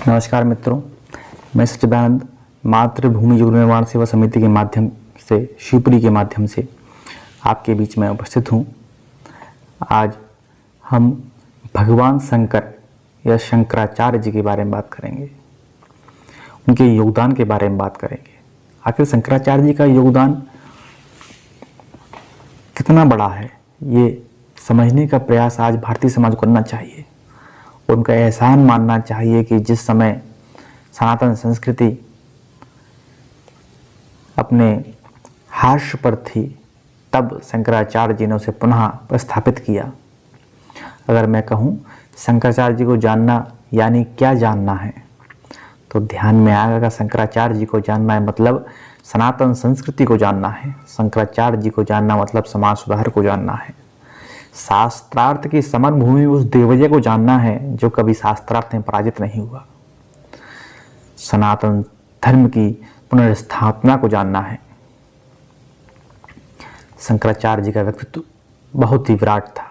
नमस्कार मित्रों, मैं सच्चिदानंद मातृभूमि युग निर्माण सेवा समिति के माध्यम से शिवपुरी के माध्यम से आपके बीच में उपस्थित हूँ। आज हम भगवान शंकर या शंकराचार्य जी के बारे में बात करेंगे, उनके योगदान के बारे में बात करेंगे। आखिर शंकराचार्य जी का योगदान कितना बड़ा है, ये समझने का प्रयास आज भारतीय समाज को करना चाहिए। उनका एहसान मानना चाहिए कि जिस समय सनातन संस्कृति अपने हार्श पर थी, तब शंकराचार्य जी ने उसे पुनः प्रस्थापित किया। अगर मैं कहूँ शंकराचार्य जी को जानना यानी क्या जानना है, तो ध्यान में आएगा शंकराचार्य जी को जानना है मतलब सनातन संस्कृति को जानना है। शंकराचार्य जी को जानना मतलब समाज सुधार को जानना है। शास्त्रार्थ की समर भूमि उस देवजय को जानना है जो कभी शास्त्रार्थ में पराजित नहीं हुआ। सनातन धर्म की पुनर्स्थापना को जानना है। शंकराचार्य जी का व्यक्तित्व बहुत ही विराट था।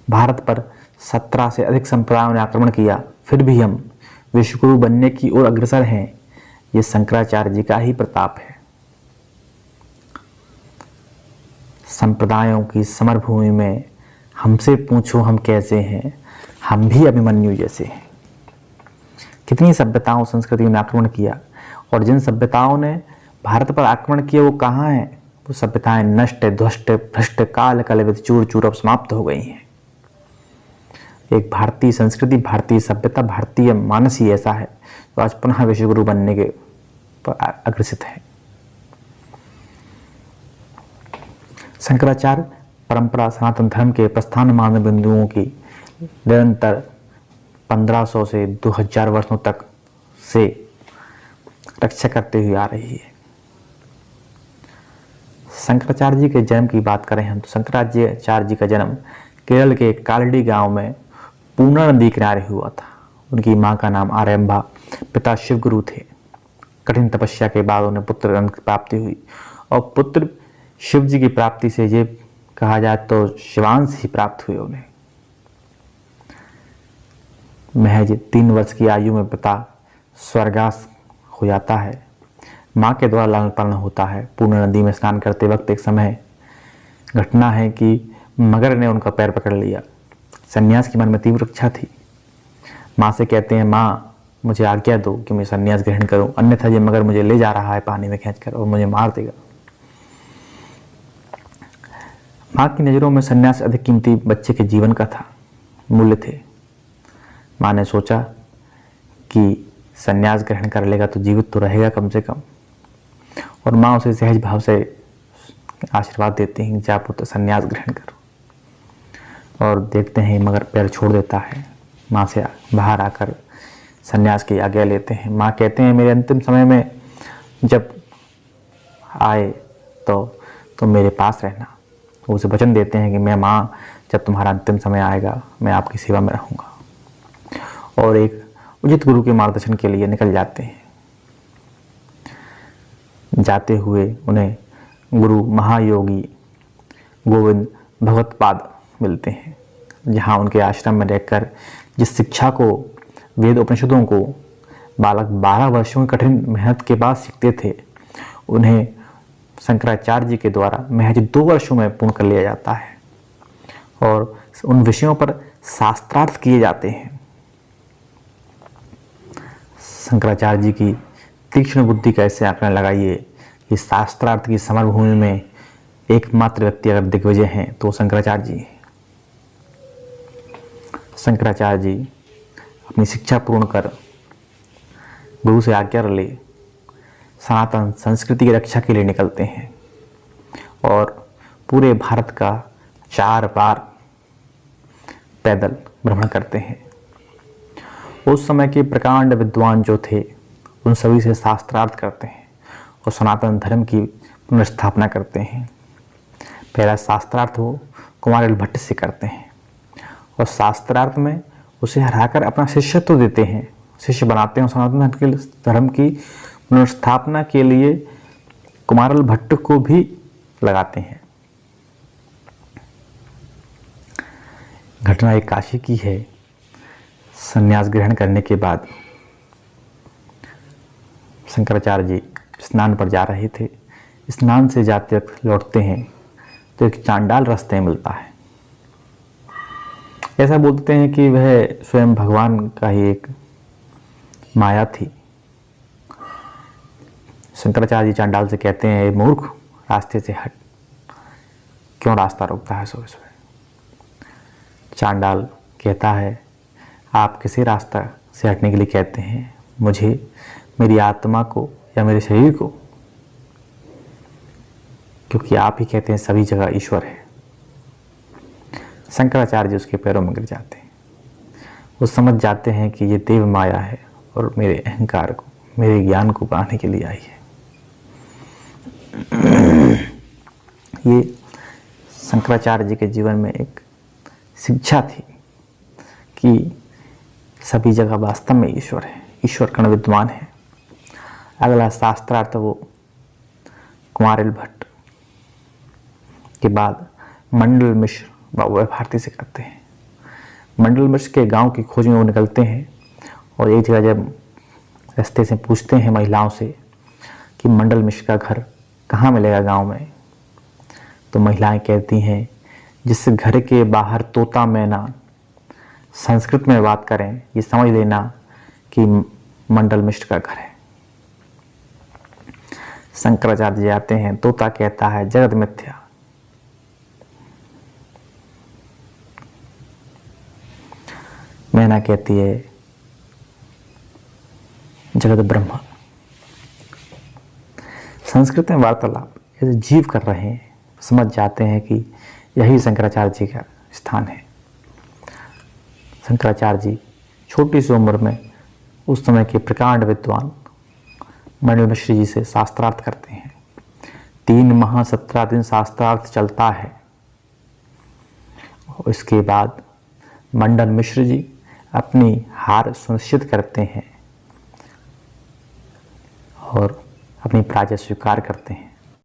भारत पर 17 से अधिक संप्रदायों ने आक्रमण किया, फिर भी हम विश्वगुरु बनने की ओर अग्रसर हैं। ये शंकराचार्य जी का ही प्रताप है। संप्रदायों की समरभूमि में हमसे पूछो हम कैसे हैं, हम भी अभिमन्यु जैसे हैं। कितनी सभ्यताओं संस्कृतियों ने आक्रमण किया, और जिन सभ्यताओं ने भारत पर आक्रमण किया वो कहाँ हैं? वो सभ्यताएं नष्ट, ध्वस्त, भ्रष्ट, काल कलविद, चूर चूर अब समाप्त हो गई हैं। एक भारतीय संस्कृति, भारतीय सभ्यता, भारतीय मानस ही ऐसा है तो आज पुनः विश्वगुरु बनने के अग्रसित है। शंकराचार्य परंपरा सनातन धर्म के प्रस्थान मानव बिंदुओं की निरंतर 1500 से 2000 वर्षों तक से रक्षा करते हुए आ रही है। शंकराचार्य जी के जन्म की बात करें हम तो शंकराचार्य जी का जन्म केरल के कालडी गांव में पूर्णा नदी किनारे हुआ था। उनकी मां का नाम आरंभा, पिता शिवगुरु थे। कठिन तपस्या के बाद उन्हें पुत्र की प्राप्ति हुई, और पुत्र शिव जी की प्राप्ति से ये कहा जाए तो शिवांश ही प्राप्त हुए उन्हें। महज 3 वर्ष की आयु में पिता स्वर्गवास हो जाता है। माँ के द्वारा लालन पालन होता है। पूर्णा नदी में स्नान करते वक्त एक समय घटना है कि मगर ने उनका पैर पकड़ लिया। सन्यास की मन में तीव्र इच्छा थी। माँ से कहते हैं, माँ मुझे आज्ञा दो कि मैं सन्यास ग्रहण करूं, अन्यथा ये मगर मुझे ले जा रहा है पानी में खींचकर और मुझे मार देगा। माँ की नज़रों में सन्यास अधिक कीमती बच्चे के जीवन का था, मूल्य थे। माँ ने सोचा कि सन्यास ग्रहण कर लेगा तो जीवित तो रहेगा कम से कम, और माँ उसे सहज भाव से आशीर्वाद देती हैं, जा पुत्र सन्यास ग्रहण करो। और देखते हैं मगर पैर छोड़ देता है। माँ से बाहर आकर सन्यास की आज्ञा लेते हैं। माँ कहते हैं, मेरे अंतिम समय में जब आए तो मेरे पास रहना। वो उसे वचन देते हैं कि मैं माँ जब तुम्हारा अंतिम समय आएगा मैं आपकी सेवा में रहूँगा। और एक उचित गुरु के मार्गदर्शन के लिए निकल जाते हैं। जाते हुए उन्हें गुरु महायोगी गोविंद भगवत्पाद मिलते हैं, जहाँ उनके आश्रम में रहकर जिस शिक्षा को, वेद उपनिषदों को बालक 12 वर्षों की कठिन मेहनत के बाद सीखते थे, उन्हें शंकराचार्य जी के द्वारा महज 2 वर्षों में पूर्ण कर लिया जाता है, और उन विषयों पर शास्त्रार्थ किए जाते हैं। शंकराचार्य जी की तीक्ष्ण बुद्धि कैसे आंकड़े लगाइए कि शास्त्रार्थ की समरभूमि में एकमात्र व्यक्ति अगर दिग्विजय हैं तो शंकराचार्य जी हैं। शंकराचार्य जी अपनी शिक्षा पूर्ण कर गुरु से आज्ञा ले सनातन संस्कृति की रक्षा के लिए निकलते हैं, और पूरे भारत का 4 बार पैदल भ्रमण करते हैं। उस समय के प्रकांड विद्वान जो थे उन सभी से शास्त्रार्थ करते हैं और सनातन धर्म की पुनर्स्थापना करते हैं। पहला शास्त्रार्थ वो कुमार भट्ट से करते हैं, और शास्त्रार्थ में उसे हराकर अपना शिष्यत्व देते हैं, शिष्य बनाते हैं। सनातन धर्म की पुनर्स्थापना के लिए कुमारल भट्ट को भी लगाते हैं। घटना एक काशी की है। संन्यास ग्रहण करने के बाद शंकराचार्य जी स्नान पर जा रहे थे। स्नान से जाते वक्त लौटते हैं तो एक चांडाल रास्ते में मिलता है। ऐसा बोलते हैं कि वह स्वयं भगवान का ही एक माया थी। शंकराचार्य जी चांडाल से कहते हैं, ए मूर्ख, रास्ते से हट, क्यों रास्ता रोकता है सुबह सुबह। चांडाल कहता है, आप किसी रास्ता से हटने के लिए कहते हैं? मुझे मेरी आत्मा को या मेरे शरीर को? क्योंकि आप ही कहते हैं सभी जगह ईश्वर है। शंकराचार्य जी उसके पैरों में गिर जाते हैं। वो समझ जाते हैं कि ये देव माया है और मेरे अहंकार को, मेरे ज्ञान को बढ़ाने के लिए आई है। ये शंकराचार्य जी के जीवन में एक शिक्षा थी कि सभी जगह वास्तव में ईश्वर है, ईश्वर कण विद्वान है। अगला शास्त्रार्थ वो कुमारिल भट्ट के बाद मंडल मिश्र बाबू भारती से करते हैं। मंडल मिश्र के गांव की खोज में वो निकलते हैं और एक जगह जब रास्ते से पूछते हैं महिलाओं से कि मंडल मिश्र का घर कहाँ मिलेगा गांव में, तो महिलाएं कहती हैं, जिस घर के बाहर तोता मैना संस्कृत में बात करें, ये समझ लेना कि मंडल मिश्र का घर है। शंकराचार्य जी आते हैं, तोता कहता है जगत मिथ्या। मैना कहती है जगत ब्रह्म। संस्कृत में वार्तालाप ऐसे जीव कर रहे हैं, समझ जाते हैं कि यही शंकराचार्य जी का स्थान है। शंकराचार्य जी छोटी सी उम्र में उस समय के प्रकांड विद्वान मंडल मिश्र जी से शास्त्रार्थ करते हैं। 3 माह 17 दिन शास्त्रार्थ चलता है। और इसके बाद मंडल मिश्र जी अपनी हार सुनिश्चित करते हैं और अपनी पराजय स्वीकार करते हैं।